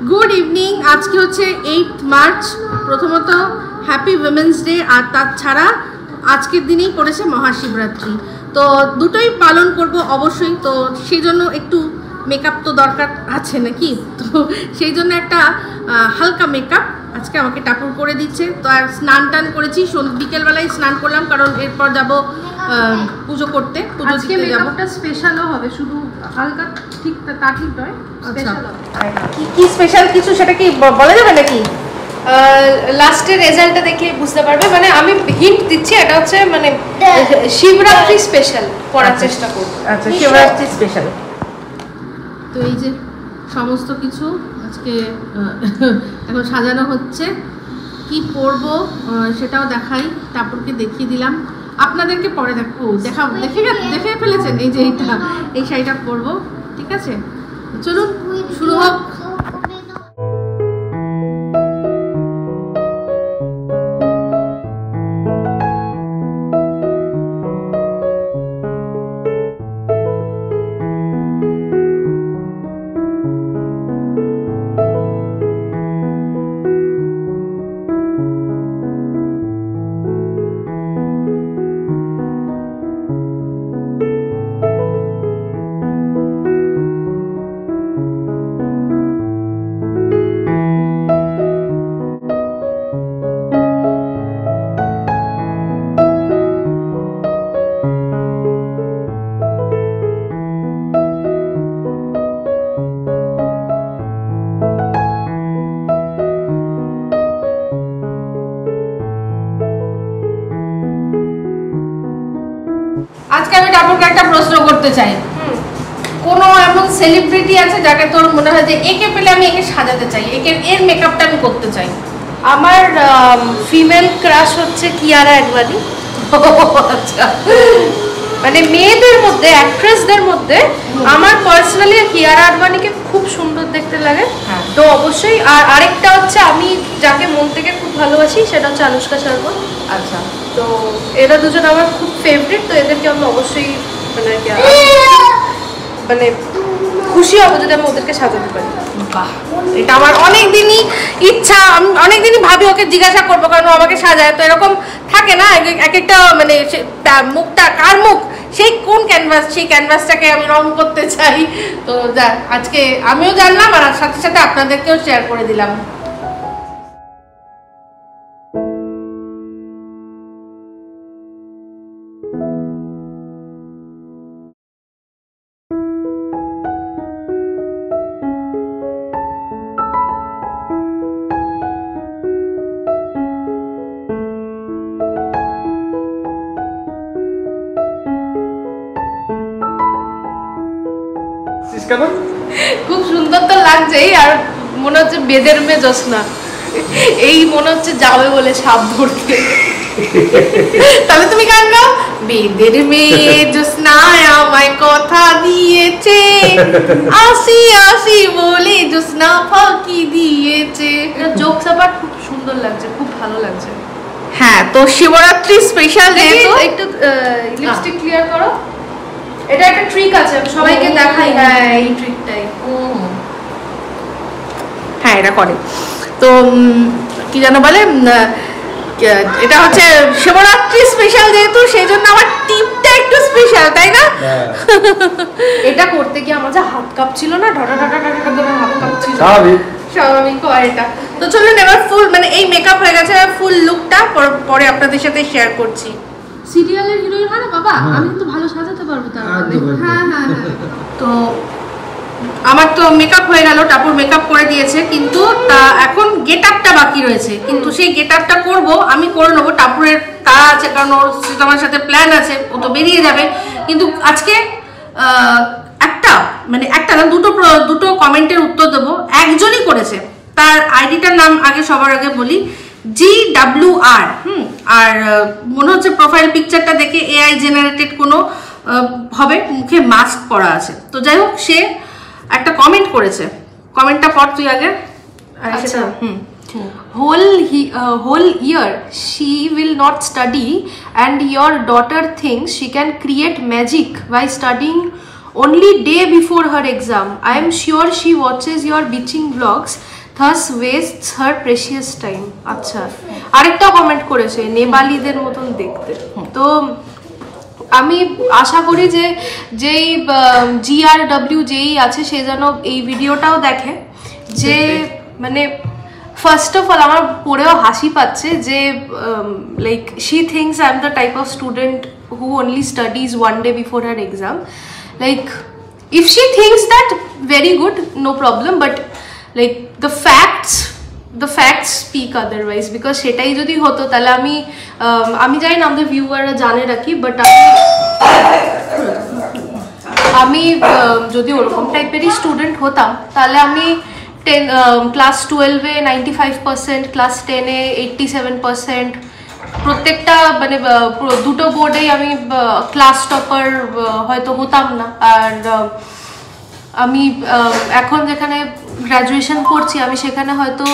Good evening. আজকে হচ্ছে 8 March. প্রথমত হ্যাপি উইমেন্স ডে, আর তাছাড়া আজকের দিনেই পড়েছে মহাশিবরাত্রি, তো দুটোই পালন করব অবশ্যই। তো সেই জন্য একটু মেকআপ তো দরকার আছে নাকি, তো সেই জন্য একটা হালকা মেকআপ আজকে আমাকে টাপুর করে দিচ্ছে। তো আর স্নান টান করেছি, বিকেলবেলায় স্নান করলাম, কারণ এরপর যাব পুজো করতে। পুজো দিতে যাব। মেকআপটা স্পেশালও হবে, শুধু হালকা ঠিক তা ঠিক নয়, স্পেশাল হবে। কি স্পেশাল কিছু সেটা কি বলা যাবে নাকি? লাস্টের রেজাল্টটা দেখে বুঝতে পারবে। মানে আমি হিন্ট দিচ্ছি, এটা হচ্ছে মানে শিবরাত্রি স্পেশাল করার চেষ্টা করব। আচ্ছা, শিবরাত্রি স্পেশাল। তো এই যে সমস্ত কিছু আজকে এখন সাজানো হচ্ছে। কি পরবো সেটাও দেখাই, তারপরকে দেখিয়ে দিলাম আপনাদেরকে, পরে দেখে ফেলেছেন। এই যে এই শাড়িটা পরবো, ঠিক আছে? চলুন শুরু হোক। আজকে আমি টাপুরকে একটা প্রশ্ন করতে চাই। কোনো এমন সেলিব্রিটি আছে যাকে তোর মনে হয় যে একে পেলে আমি একে সাজাতে চাই, এর মেকআপটা আমি করতে চাই? আমার ফিমেল ক্রাশ হচ্ছে কিয়ারা অ্যাডভানি। আচ্ছা, মানে মেয়েদের মধ্যে, অ্যাক্ট্রেসদের মধ্যে আমার পার্সোনালি কিয়ারা অ্যাডভানিকে খুব সুন্দর দেখতে লাগে। তো অবশ্যই। আর আরেকটা হচ্ছে আমি যাকে মন থেকে খুব ভালোবাসি, সেটা হচ্ছে আনুশকা শর্মা। আচ্ছা, তো এরা দুজন আমার খুব ফেভারিট। তো এদেরকে আমি অবশ্যই মানে খুশি হবো যদি আমি ওদেরকে সাজাতে পারি। বাহ, এটা আমার অনেকদিনই ইচ্ছা। আমি অনেকদিনই ভাবি ওকে জিজ্ঞাসা করবো, কারণ ও আমাকে সাজায়। তো এরকম থাকে না এক একটা, মানে মুখটা কার মুখ, সেই কোন ক্যানভাস, সেই ক্যানভাসটাকে আমি রং করতে চাই। তো আজকে আমিও জানলাম, আর সাথে সাথে আপনাদেরকেও শেয়ার করে দিলাম। খুব সুন্দর তো লাগছেই, আর মনে হচ্ছে বেদের মেয়ে জোসনা। এই মনে হচ্ছে যাবে বলে সাপ ধরতে। তাহলে তুমি গান গাও। বেদের মেয়ে জোসনা আমায় কথা দিয়েছে, আসি আসি বলে জোসনা ফাঁকি দিয়েছে। জোকস আবার খুব সুন্দর লাগছে, খুব ভালো লাগছে। হ্যাঁ, তো শিবরাত্রি স্পেশাল যেহেতু, একটু লিপস্টিক ক্লিয়ার করো। এটা একটা ট্রিক আছে, সবাইকে দেখাই। হ্যাঁ, এই ট্রিকটাই। হ্যাঁ, এটা করে। তো কি যেন বলে, এটা হচ্ছে শিবরাত্রি স্পেশাল যেহেতু, সেই জন্য আমার টিপটা একটু স্পেশাল, তাই না? এটা করতে গিয়ে আমার যে হাত কাঁপছিল না, ঢটা ঢটা ঢটা করে হাত কাঁপছিল। স্বাভাবিক হয় এটা। তো চলুন এবার ফুল, মানে এই মেকআপ হয়ে গেছে, ফুল লুকটা পরে আপনাদের সাথে শেয়ার করছি। সিরিয়ালের হিরোইন হয় না বাবা, আমি কিন্তু ভালো সাজাতে পারবো তার। হ্যাঁ হ্যাঁ। তো আমার তো মেকআপ হয়ে গেল, টাপুর মেকআপ করে দিয়েছে, কিন্তু এখন গেট আপটা বাকি রয়েছে। কিন্তু সেই গেট আপটা করবো, আমি করে নেবো। টাপুরের তারা আছে, কারণ ওর আমার সাথে প্ল্যান আছে, ও তো বেরিয়ে যাবে। কিন্তু আজকে একটা না, দুটো কমেন্টের উত্তর দেবো। একজনই করেছে, তার আইডিটার নাম আগে সবার আগে বলি, GWR। আর মনে হচ্ছে প্রোফাইল পিকচারটা দেখে AI জেনারেটেড কোনো হবে, মুখে মাস্ক পরা আছে। তো যাই হোক, সে একটা কমেন্ট করেছে। কমেন্টটা পড় তুই আগে। আচ্ছা। whole year she will not study and your daughter thinks she can create magic by studying only day before her exam. I am sure she watches your bitching vlogs, thus wastes her precious time. আচ্ছা, আরেকটা comment করেছে নেপালিদের মতন দেখতে। তো আমি আশা করি যে যেই GRW যেই আছে সে যেন এই ভিডিওটাও দেখে, যে মানে ফার্স্ট অফ অল আমার পড়েও হাসি পাচ্ছে যে like she things I am the type of student who only studies one day before her exam. Like if she thinks that, very good, no problem, but like the facts speak otherwise, because সেটাই যদি হতো তাহলে আমি জানি না আমাদের ভিউয়াররা জানে রাখি, বাট আমি যদি ওরকম টাইপেরই স্টুডেন্ট হতাম তাহলে আমি ক্লাস 12-এ 95%, ক্লাস 10-এ 87%, প্রত্যেকটা মানে দুটো বোর্ডেই আমি ক্লাস টপার হয়তো হতাম না। আর আমি এখন যেখানে গ্র্যাজুয়েশন করছি আমি সেখানে হয়তো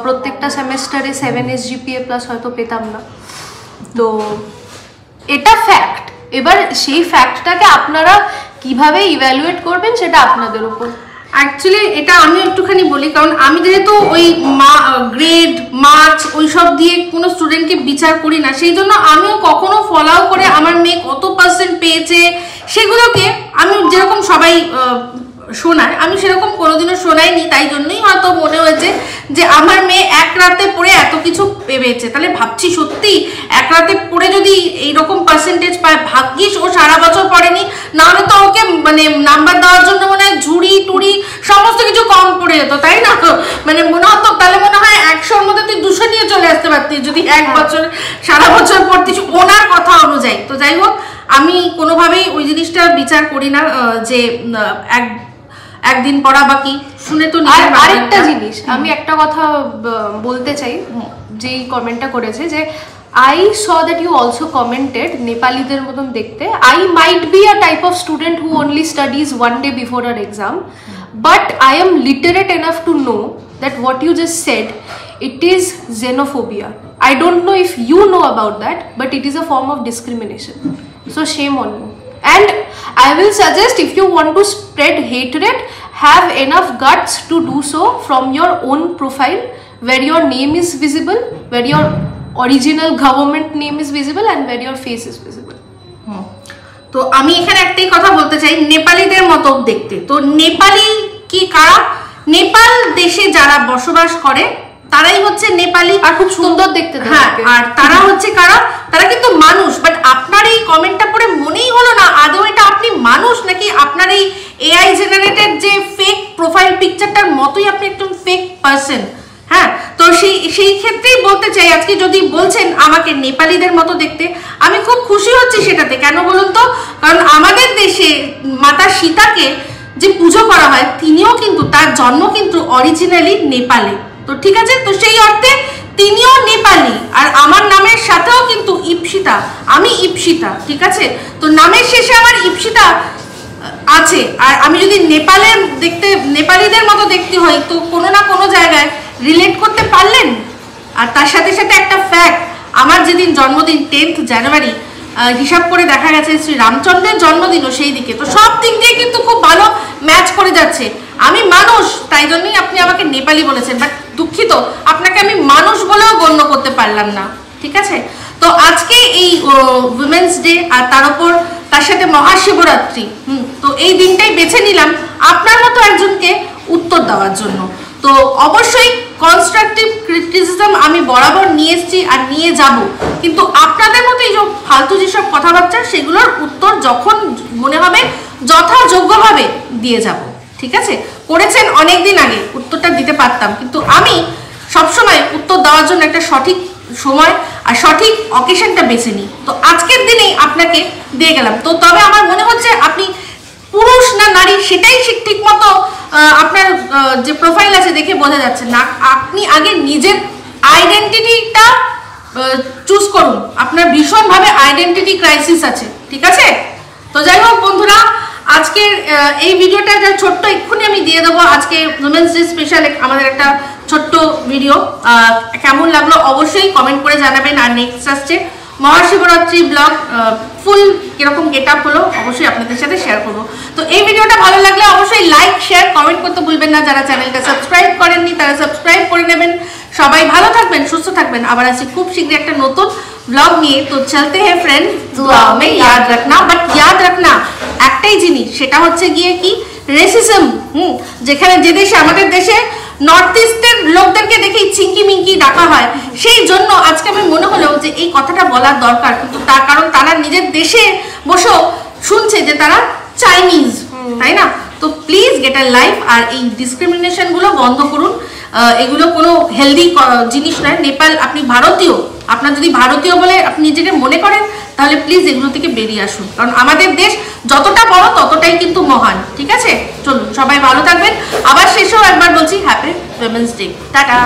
প্রত্যেকটা সেমেস্টারে 7 SGPA প্লাস হয়তো পেতাম না। তো এটা ফ্যাক্ট। এবার সেই ফ্যাক্টটাকে আপনারা কিভাবে ইভ্যালুয়েট করবেন সেটা আপনাদের উপর। অ্যাকচুয়ালি এটা আমি একটুখানি বলি, কারণ আমি যেহেতু ওই গ্রেড মার্কস ওইসব দিয়ে কোনো স্টুডেন্টকে বিচার করি না, সেই জন্য আমিও কখনো ফলো করে আমার মেয়ে কত পার্সেন্ট পেয়েছে সেগুলোকে আমি যেরকম সবাই শোনায় আমি সেরকম কোনোদিনও শোনাইনি। তাই জন্যই হয়তো মনে হয়েছে যে আমার মেয়ে এক রাতে পড়ে এত কিছু পেয়েছে। তাহলে ভাবছি সত্যি এক রাতে পড়ে যদি এইরকম পার্সেন্টেজ পায়, ভাগ্যিস ও সারা বছর পড়েনি, নাহলে তো ওকে মানে নাম্বার দেওয়ার জন্য মনে হয় ঝুড়ি টুড়ি সমস্ত কিছু কম পড়ে যেত, তাই না? মানে মনে হতো তাহলে মনে হয় 100-র মধ্যে তুই 200 নিয়ে চলে আসতে পারতিস যদি এক বছর সারা বছর পড়তিস ওনার কথা অনুযায়ী। তো যাই হোক, আমি কোনোভাবেই ওই জিনিসটা বিচার করি না যে একদিন পড়া বাকি শুনে তো। আরেকটা জিনিস আমি একটা কথা বলতে চাই, যেই কমেন্টটা করেছে যে I saw that you also commented নেপালিদের মতন দেখতে। I might be a type of student who only studies one day before her exam, but I am literate enough to know that what you just said, it is xenophobia. I don't know if you know about that, but it is a form of discrimination. So shame on you. And I will suggest, if you want to spread hatred, have enough guts to do so from your own profile, where your name is visible, where your original government name is visible, and where your face is visible. তো আমি এখানে একটাই কথা বলতে চাই, নেপালিদের মতো দেখতে। তো নেপালি কি কারা? নেপাল দেশে যারা বসবাস করে তারাই হচ্ছে নেপালি, আর খুব সুন্দর দেখতে। হ্যাঁ, আর তারা হচ্ছে কারা? তারা কিন্তু মানুষ। বাট আপনার এই কমেন্টটা পড়ে মনেই হলো না আদৌ এটা আপনি মানুষ নাকি আপনার এই AI জেনারেটেড যে ফেক প্রোফাইল পিকচারটার মতোই আপনি একদম ফেক পারসন। হ্যাঁ, তো সেই ক্ষেত্রেই বলতে চাই, আজকে যদি বলছেন আমাকে নেপালিদের মতো দেখতে, আমি খুব খুশি হচ্ছি সেটাতে। কেন বলুন তো? কারণ আমাদের দেশে মাতা সীতাকে যে পুজো করা হয়, তিনিও কিন্তু তার জন্ম কিন্তু অরিজিনালি নেপালে। তো ঠিক আছে, তো সেই অর্থে তিনিও নেপালি, আর আমার নামের সাথেও কিন্তু ইপসিতা, আমি ইপসিতা, ঠিক আছে? তো নামের শেষে আমার ইপসিতা আছে। আর আমি যদি নেপালিদের মতো দেখতে হই, তো কোনো না কোনো জায়গায় রিলেট করতে পারলেন। আর তার সাথে সাথে একটা ফ্যাক্ট, আমার যেদিন জন্মদিন 10th জানুয়ারি, হিসাব করে দেখা গেছে শ্রী রামচন্দ্রের জন্মদিনও সেই দিকে। তো সব দিক দিয়ে কিন্তু খুব ভালো ম্যাচ করে যাচ্ছে। আমি মানুষ, তাই জন্যই আপনি আমাকে নেপালি বলেছেন, বাট দুঃখিত, আপনাকে আমি মানুষ বলেও গণ্য করতে পারলাম না, ঠিক আছে? তো আজকে এই উইমেন্স ডে, আর তার সাথে মহাশিবরাত্রি, তো এই দিনটাই বেছে নিলাম আপনার মতো একজনকে উত্তর দেওয়ার জন্য। তো অবশ্যই কনস্ট্রাকটিভ ক্রিটিসিজম আমি বরাবর নিয়ে এসেছি আর নিয়ে যাব, কিন্তু আপনাদের মতো এই যে ফালতু যেসব কথাবার্তা সেগুলোর উত্তর যখন মনে হবে যথাযোগ্যভাবে দিয়ে যাব, ঠিক আছে? করেছেন অনেক দিন আগে, উত্তরটা দিতে পারতাম, কিন্তু আমি সবসময় উত্তর দেওয়ার জন্য একটা সঠিক সময় আর সঠিক অকেশনটা বেছে নিই। তো আজকের দিনেই আপনাকে দিয়ে গেলাম। তো তবে আমার মনে হচ্ছে আপনি পুরুষ না নারী সেটাই ঠিক মতো আপনার যে প্রোফাইল আছে দেখে বোঝা যাচ্ছে না। আপনি আগে নিজের আইডেন্টিটিটা চুজ করুন। আপনার ভীষণভাবে আইডেন্টিটি ক্রাইসিস আছে, ঠিক আছে? তো যাই হোক বন্ধুরা, আজকের এই ভিডিওটা যা ছোট্ট এক্ষুনি আমি দিয়ে দেবো। আজকে উইমেন্স ডে স্পেশাল আমাদের একটা ছোট্ট ভিডিও, কেমন লাগলো অবশ্যই কমেন্ট করে জানাবেন। আর নেক্সট আসছে মহাশিবরাত্রি ব্লগ ফুল কিরকম গেট আপ হলো অবশ্যই আপনাদের সাথে শেয়ার করবো। তো এই ভিডিওটা ভালো লাগলে অবশ্যই লাইক শেয়ার কমেন্ট করতে ভুলবেন না। যারা চ্যানেলটা সাবস্ক্রাইব করেননি তারা সাবস্ক্রাইব করে নেবেন। সবাই ভালো থাকবেন, সুস্থ থাকবেন। আবার আসছি খুব শীঘ্রই একটা নতুন ব্লগ নিয়ে। তো চলতে হ্যাঁ ফ্রেন্ড, দুআ মে ইয়াদ রাখনা। বাট ইয়াদ রাখনা একটাই জিনিস, সেটা হচ্ছে গিয়ে কি রেসিজম। যেখানে যে দেশে, আমাদের দেশে নর্থ ইস্টের লোকদেরকে দেখেই চিঙ্কি মিঙ্কি ডাকা হয়, সেই জন্য আজকে আমি মনে হলো যে এই কথাটা বলার দরকার। কিন্তু তার কারণ তারা নিজের দেশে বসেও শুনছে যে তারা চাইনিজ, তাই না? তো প্লিজ গেট আ লাইফ। আর এই ডিসক্রিমিনেশনগুলো বন্ধ করুন। এগুলো কোনো হেলদি জিনিস নয়। নেপাল, আপনি ভারতীয়, আপনার যদি ভারতীয় বলে আপনি নিজেকে মনে করেন তাহলে প্লিজ এগুলো থেকে বেরিয়ে আসুন। কারণ আমাদের দেশ যতটা বড় ততটাই কিন্তু মহান। ঠিক আছে, চলুন সবাই ভালো থাকবেন। আবার শেষেও একবার বলছি হ্যাপি উইমেন্স ডে। টাটা।